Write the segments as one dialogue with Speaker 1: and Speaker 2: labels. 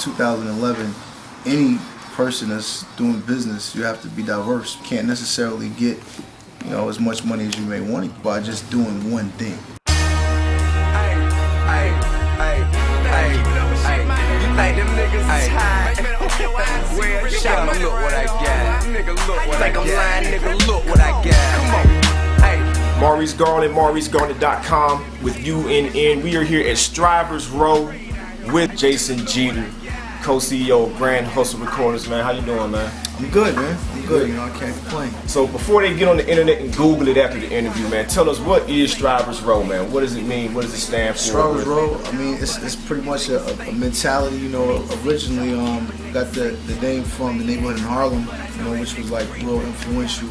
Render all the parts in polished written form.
Speaker 1: 2011, any person that's doing business, you have to be diverse. You can't necessarily get, as much money as you may want by just doing one thing.
Speaker 2: Like them niggas is high. Well, shout look what I got. Nigga, look what I got. Like I'm lying, nigga, look what I got. Come on. Hey.
Speaker 3: Maurice Garland, MauriceGarland.com with UNN. We are here at Strivers Row with Jason Jeter, co-CEO of Grand Hustle Recordings. Man, how you doing, man?
Speaker 1: I'm good, man. I'm good. I can't complain.
Speaker 3: So before they get on the internet and Google it after the interview, man, tell us, what is Strivers Row, man? What does it mean? What does it stand for?
Speaker 1: Strivers Row, I mean, it's pretty much a mentality. Originally got the name from the neighborhood in Harlem, which was like real influential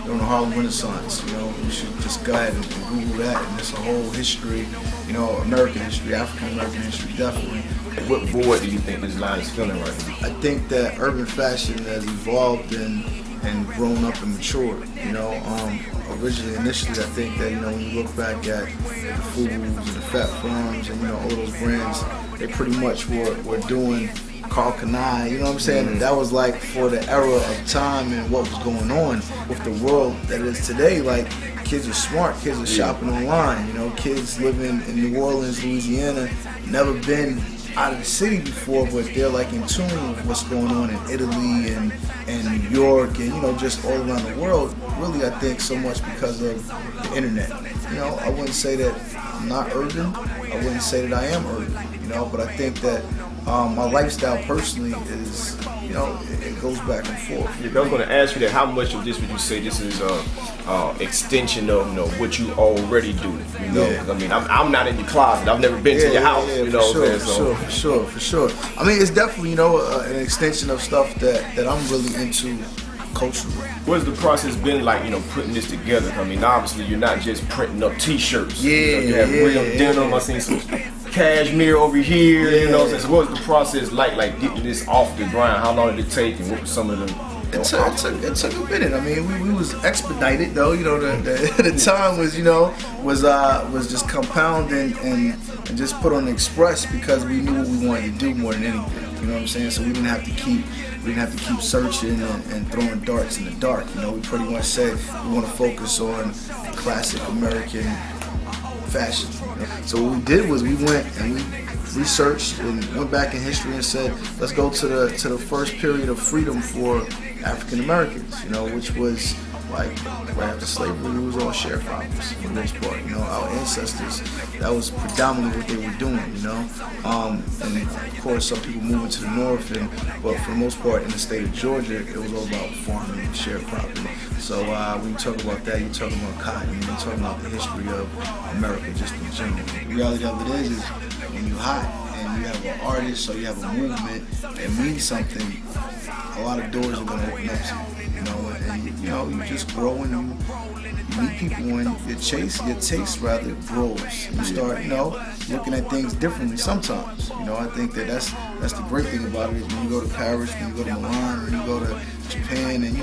Speaker 1: during the Harlem Renaissance. You should just go ahead and Google that, and it's a whole history, American history, African American history, definitely.
Speaker 3: What void do you think this line is filling right now?
Speaker 1: I think that urban fashion has evolved and grown up and matured. Initially, I think that when you look back at the Foods and the Fat Farms and all those brands, they pretty much were doing Carl Kanai. You know what I'm saying? Mm-hmm. That was like for the era of time and what was going on with the world that is today. Like, kids are smart, kids are shopping online. Kids living in New Orleans, Louisiana, never been out of the city before, but they're like in tune with what's going on in Italy and New York and just all around the world. Really, I think so much because of the internet. I wouldn't say that I'm not urban. I wouldn't say that I am urban. But I think that my lifestyle personally is, it goes back and forth.
Speaker 3: Yeah, I was going to ask you that. How much of this would you say this is extension of what you already do?
Speaker 1: Yeah.
Speaker 3: I mean, I'm not in your closet. I've never been to your house.
Speaker 1: For sure. I mean, it's definitely an extension of stuff that I'm really into culturally.
Speaker 3: What's the process been like? Putting this together. I mean, obviously you're not just printing up T-shirts. You have real denim. I seen some cashmere over here. So what was the process like getting this off the ground? How long did it take, and what were some of them?
Speaker 1: It took a minute. I mean, we was expedited though. The time was just compounded and just put on the express because we knew what we wanted to do more than anything. You know what I'm saying? So we didn't have to keep searching and throwing darts in the dark. We pretty much said we want to focus on classic American fashion. So what we did was we went and we researched and went back in history and said, let's go to the first period of freedom for African Americans, which was like right after slavery. We was all sharecroppers for the most part. Our ancestors, that was predominantly what they were doing. And of course some people moving to the north, but for the most part in the state of Georgia, it was all about farming and sharecropping. So when you talk about that, you're talking about cotton, you're talking about the history of America just in general. The reality of it is when you're hot and you have an artist or you have a movement that means something, a lot of doors are going to open up to you. You just grow and you meet people and your taste rather grows. You start, looking at things differently sometimes. I think that's the great thing about it is when you go to Paris, when you go to Milan, when you go to Japan and,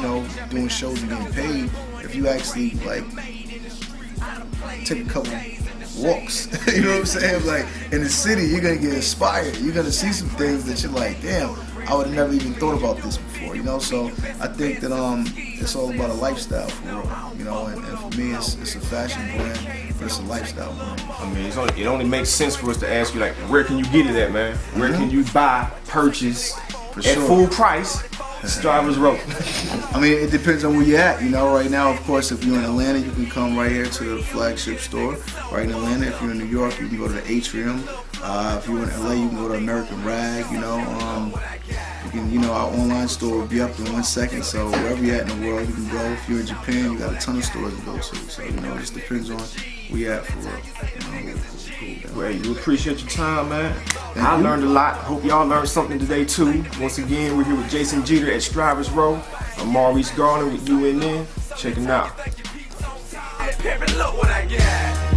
Speaker 1: doing shows and getting paid, if you actually, take a couple walks, you know what I'm saying? Like, in the city, you're going to get inspired. You're going to see some things that you're like, damn, I would have never even thought about this before, So I think that it's all about a lifestyle for real, and for me, it's a fashion brand, but it's a lifestyle brand.
Speaker 3: I mean, it only makes sense for us to ask you, where can you get it at, man? Where can you buy, purchase, at full price, Strivers Row?
Speaker 1: I mean, it depends on where you're at. Right now, of course, if you're in Atlanta, you can come right here to the flagship store, right in Atlanta. If you're in New York, you can go to the Atrium. If you're in LA, you can go to American Rag. Our online store will be up in 1 second. So wherever you're at in the world, you can go. If you're in Japan, you got a ton of stores to go to. So it just depends on where you're at for real.
Speaker 3: Well, we appreciate your time, man. I learned a lot. Hope y'all learned something today too. Once again, we're here with Jason Jeter at Strivers Row. I'm Maurice Garland with UNN. Check him out.
Speaker 2: Look what I got.